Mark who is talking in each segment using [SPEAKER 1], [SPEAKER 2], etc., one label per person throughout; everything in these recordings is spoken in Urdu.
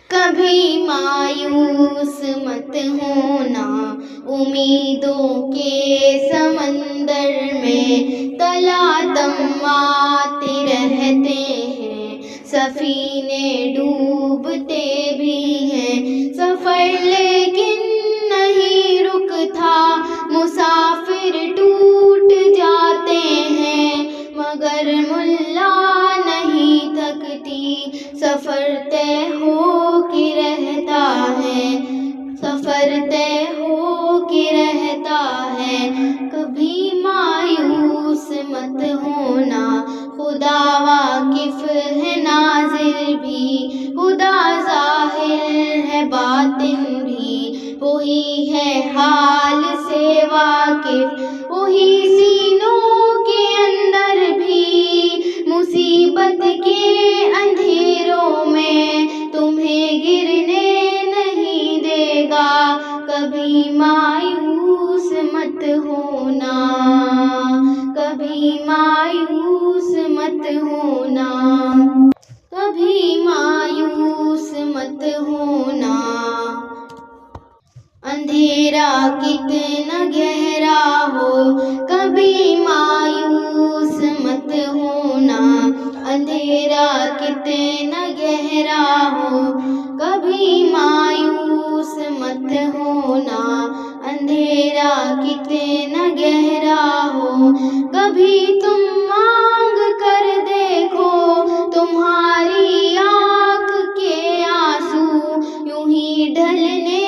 [SPEAKER 1] کبھی مایوس مت ہونا، امیدوں کے سمندر میں تلاتم آتے رہتے ہیں، سفینے ڈوبتے بھی ہیں، سفر لیکن نہیں رکتا، مسافر ٹوٹ جاتے ہیں، مگر ملا نہیں تھکتی، سفر طے ہو کے رہتا ہے، سفر طے ہو کے رہتا ہے۔ کبھی مایوس مت ہونا، خدا واقف ہے ناظر بھی، خدا ظاہر ہے باطن بھی، وہی ہے حال سے واقف، وہی سینوں کے اندر بھی، مصیبت کے اندھیروں میں تمہیں گرنے نہیں دے گا، کبھی مایوس مت ہونا، کبھی مایوس مت ہونا، کبھی مایوس مت ہونا۔ اندھیرا کتنا گہرا ہو، کبھی مایوس مت ہونا، اندھیرا کتنا گہرا ہو، کبھی مایوس مت ہونا، اندھیرا کتنا گہرا ہو، کبھی تم مانگ کر دیکھو، تمہاری آنکھ کے آنسو یوں ہی ڈھلنے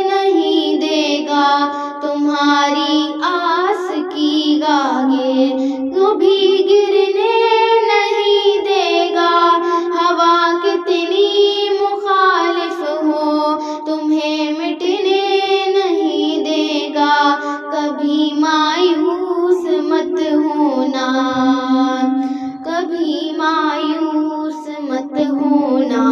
[SPEAKER 1] نہیں دے گا، تمہاری آس کی گاہیں کبھی گرنے نہیں دے گا، ہوا کتنی مخالف ہو تمہیں مٹنے نہیں دے گا، کبھی مایوس مت ہونا، کبھی مایوس مت ہونا۔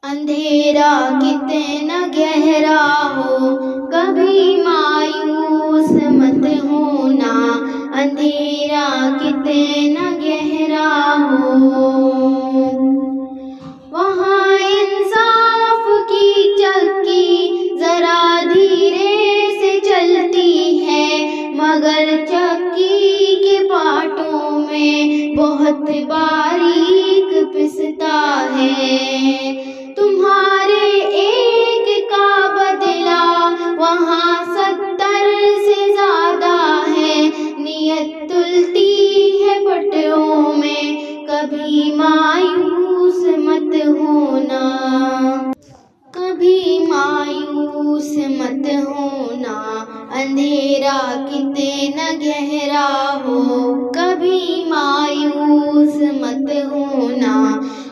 [SPEAKER 1] اندھیرا کتنا گہرا ہو، کبھی مایوس مت ہونا، اندھیرا کتنا گہرا ہو۔ وہاں انصاف کی چکی ذرا دھیرے سے چلتی ہے، مگر چکی کے پارٹوں میں بہت باریک پستا ہے، تمہارے ایک کا بدلہ وہاں 70 سے زیادہ ہے، نیت تلتی ہے پٹوں میں، کبھی مایوس مت ہونا، کبھی مایوس مت ہونا، اندھیرا کتنا گہرا ہو، کبھی مایوس مت ہونا،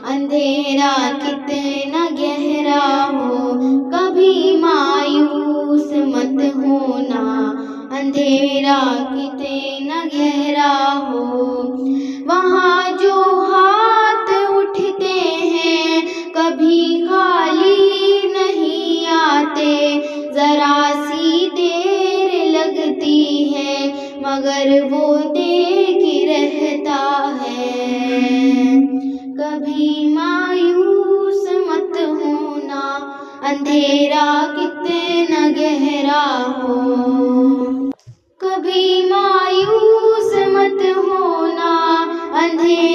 [SPEAKER 1] اندھیرا کتنا گہرا ہو، کبھی مایوس مت ہونا، اندھیرا کتنا گہرا ہو۔ وہاں جو ہاتھ اٹھتے ہیں کبھی خالی نہیں آتے، ذرا سی دیر لگتی ہے مگر وہ دیکھ رہتا ہے، کبھی مایوس مت ہونا، اندھیرا کتنا گہرا ہو، کبھی مایوس مت ہونا، اندھیرا